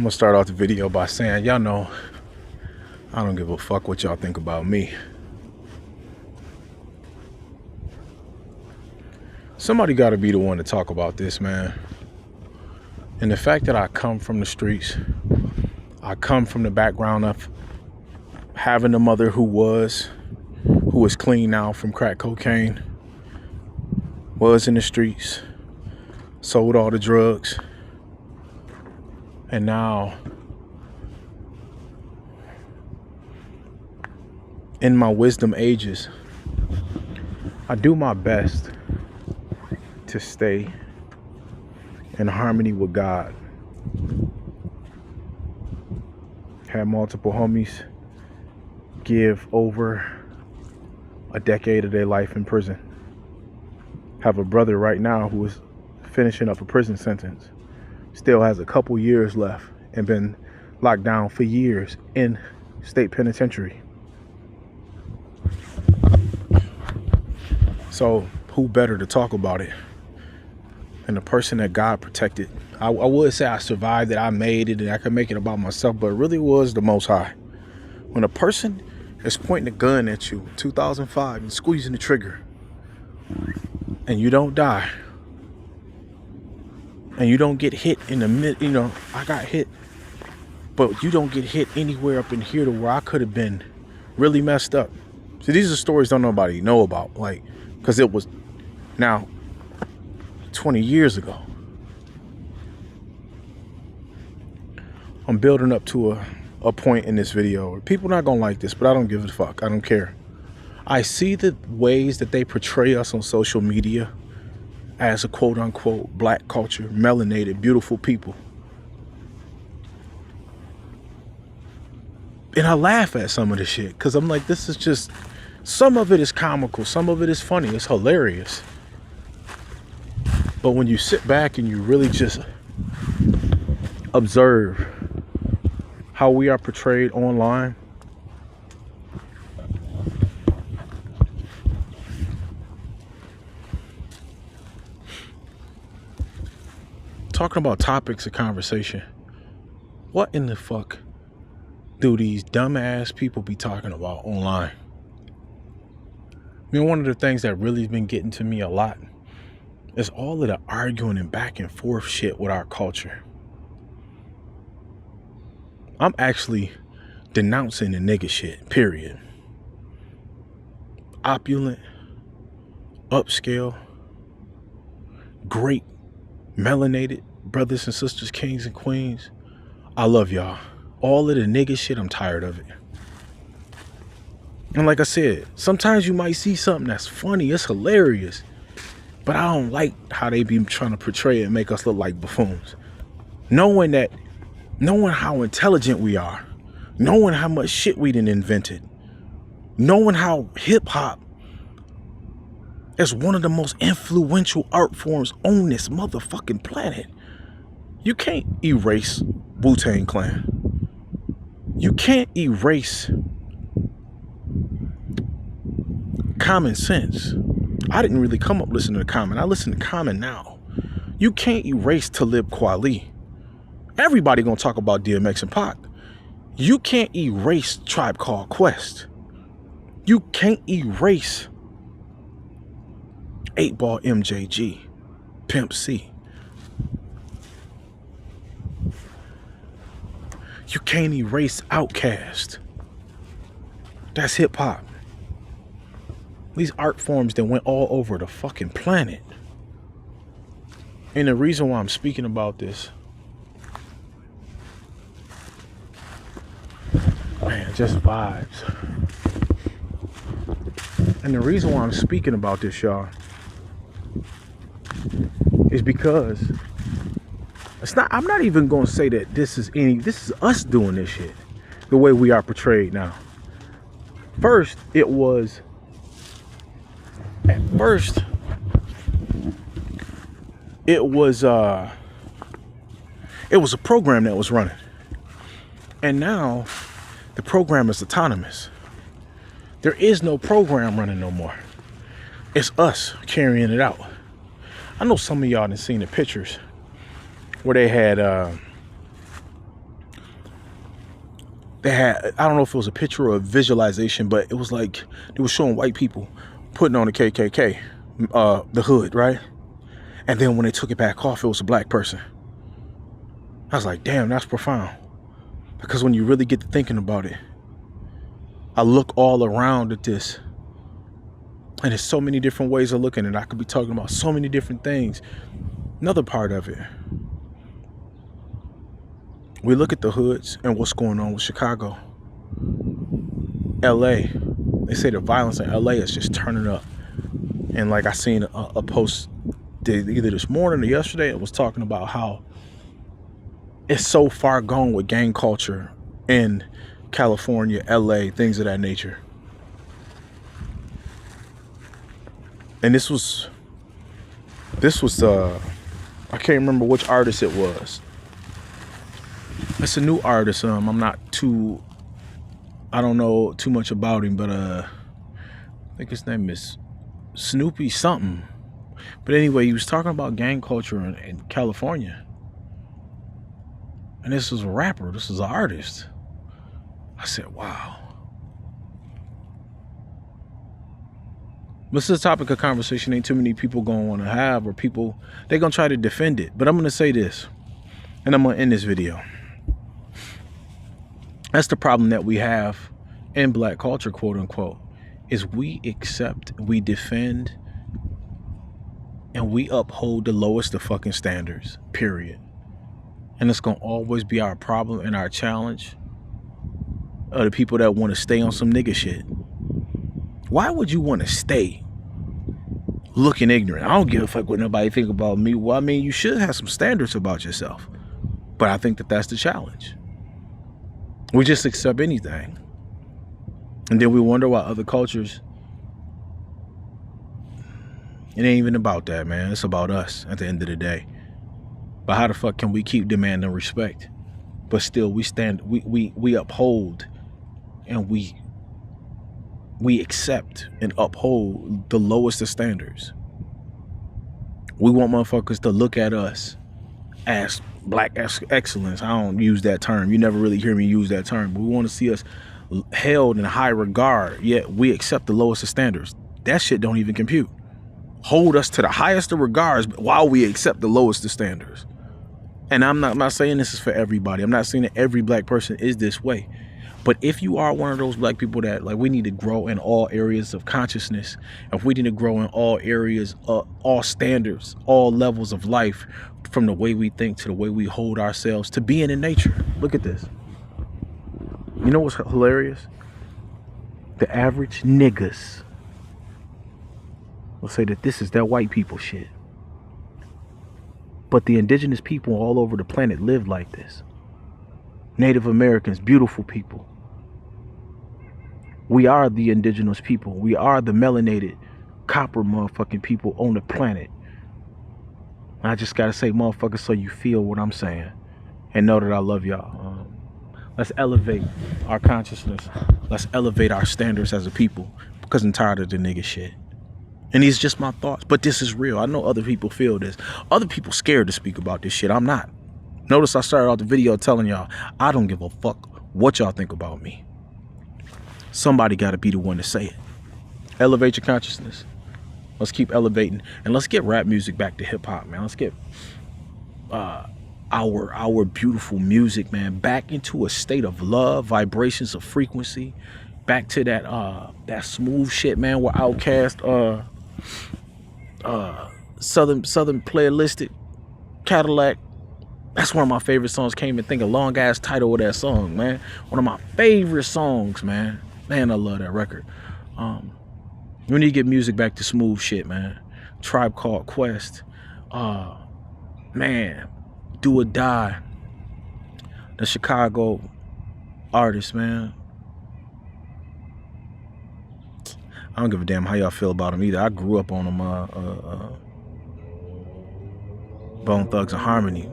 I'm gonna start off the video by saying, y'all know, I don't give a fuck what y'all think about me. Somebody gotta be the one to talk about this, man. And the fact that I come from the streets, I come from the background of having a mother who is clean now from crack cocaine, was in the streets, sold all the drugs, and now in my wisdom ages, I do my best to stay in harmony with God. Had multiple homies give over a decade of their life in prison. Have a brother right now who is finishing up a prison sentence. Still has a couple years left and been locked down for years in state penitentiary. So who better to talk about it than the person that God protected? I would say I survived it, I made it, and I could make it about myself, but it really was the Most High. When a person is pointing a gun at you, 2005, and squeezing the trigger, and you don't die, and you don't get hit in the mid, I got hit, but you don't get hit anywhere up in here to where I could have been really messed up. So these are stories don't nobody know about, like, because it was now 20 years ago. I'm building up to a point in this video where people not gonna like this, but I don't give a fuck. I don't care. I see the ways that they portray us on social media as a quote unquote black culture, melanated, beautiful people. And I laugh at some of the shit because I'm like, this is just, some of it is comical, some of it is funny, it's hilarious. But when you sit back and you really just observe how we are portrayed online, talking about topics of conversation, what in the fuck do these dumbass people be talking about online? I mean, one of the things that really has been getting to me a lot is all of the arguing and back and forth shit with our culture. I'm actually denouncing the nigga shit, period. Opulent, upscale, great, melanated brothers and sisters, kings and queens. I love y'all. All of the nigga shit, I'm tired of it. And like I said, sometimes you might see something that's funny, it's hilarious, but I don't like how they be trying to portray it and make us look like buffoons. Knowing how intelligent we are, knowing how much shit we done invented, knowing how hip hop is one of the most influential art forms on this motherfucking planet. You can't erase Wu-Tang Clan. You can't erase Common Sense. I didn't really come up listening to Common. I listen to Common now. You can't erase Talib Kweli. Everybody gonna talk about DMX and Pac. You can't erase Tribe Called Quest. You can't erase 8-Ball MJG, Pimp C. You can't erase Outkast. That's hip hop. These art forms that went all over the fucking planet. And the reason why I'm speaking about this, man, just vibes. And the reason why I'm speaking about this, y'all, is because I'm not even gonna say that this is us doing this shit the way we are portrayed now. First, it was a program that was running. And now the program is autonomous. There is no program running no more. It's us carrying it out. I know some of y'all done seen the pictures where they had They had, I don't know if it was a picture or a visualization, but it was like they were showing white people putting on the KKK, the hood, right? And then when they took it back off, it was a black person. I was like, damn, that's profound. Because when you really get to thinking about it, I look all around at this, and there's so many different ways of looking at it. I could be talking about so many different things. Another part of it, we look at the hoods and what's going on with Chicago, LA. They say the violence in LA is just turning up. And like I seen a post either this morning or yesterday, it was talking about how it's so far gone with gang culture in California, LA, things of that nature. And this was I can't remember which artist it was. It's a new artist. I don't know too much about him, but I think his name is Snoopy something. But anyway, he was talking about gang culture in California. And this was a rapper. This was an artist. I said, wow. This is a topic of conversation ain't too many people gonna want to have, or people, they're gonna try to defend it. But I'm gonna say this, and I'm gonna end this video. That's the problem that we have in black culture, quote unquote, is we accept, we defend, and we uphold the lowest of fucking standards, period. And it's gonna always be our problem and our challenge of the people that want to stay on some nigga shit. Why would you want to stay looking ignorant? I don't give a fuck what nobody think about me. Well, I mean, you should have some standards about yourself. But I think that that's the challenge. We just accept anything. And then we wonder why other cultures, it ain't even about that, man. It's about us at the end of the day. But how the fuck can we keep demanding respect, but still we stand, we uphold, and we accept and uphold the lowest of standards. We want motherfuckers to look at us as black excellence. I don't use that term. You never really hear me use that term. But we want to see us held in high regard, yet we accept the lowest of standards. That shit don't even compute. Hold us to the highest of regards while we accept the lowest of standards. And I'm not saying this is for everybody. I'm not saying that every black person is this way. But if you are one of those black people that, like, we need to grow in all areas of consciousness, if we need to grow in all areas, all standards, all levels of life, from the way we think to the way we hold ourselves to being in nature. Look at this. You know what's hilarious? The average niggas will say that this is that white people shit. But the indigenous people all over the planet live like this. Native Americans, beautiful people. We are the indigenous people. We are the melanated copper motherfucking people on the planet. I just gotta say motherfuckers so you feel what I'm saying. And know that I love y'all. Let's elevate our consciousness. Let's elevate our standards as a people. Because I'm tired of the nigga shit. And these are just my thoughts. But this is real. I know other people feel this. Other people scared to speak about this shit. I'm not. Notice I started off the video telling y'all, I don't give a fuck what y'all think about me. Somebody got to be the one to say it. Elevate your consciousness. Let's keep elevating. And let's get rap music back to hip hop, man. Let's get our beautiful music, man, back into a state of love, vibrations of frequency. Back to that smooth shit, man, where Outkast, Southern Playalistic, Cadillac. That's one of my favorite songs. Can't even think of long ass title of that song, man. One of my favorite songs, man. Man, I love that record. We need to get music back to smooth shit, man. Tribe Called Quest. Man, Do or Die. The Chicago artist, man. I don't give a damn how y'all feel about him either. I grew up on him. Bone Thugs and Harmony.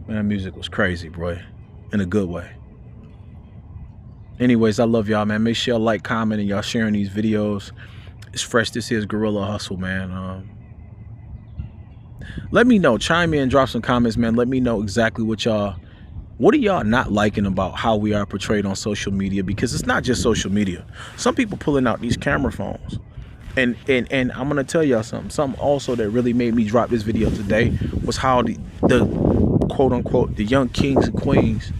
Man, that music was crazy, bro. In a good way. Anyways, I love y'all, man. Make sure y'all like, comment, and y'all sharing these videos. It's fresh. This is Guerrilla Hustle, man. Let me know. Chime in, drop some comments, man. Let me know exactly what y'all What are y'all not liking about how we are portrayed on social media? Because it's not just social media. Some people pulling out these camera phones. And I'm gonna tell y'all something. Something also that really made me drop this video today was how the quote unquote the young kings and queens,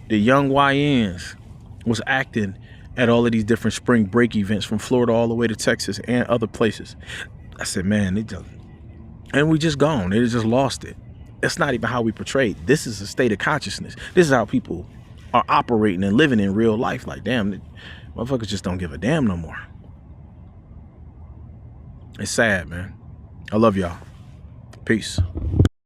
the young YNs was acting at all of these different spring break events from Florida all the way to Texas and other places. I said, man, and we just gone. They just lost it. It's not even how we portray. This is a state of consciousness. This is how people are operating and living in real life. Like, damn, motherfuckers just don't give a damn no more. It's sad, man. I love y'all. Peace.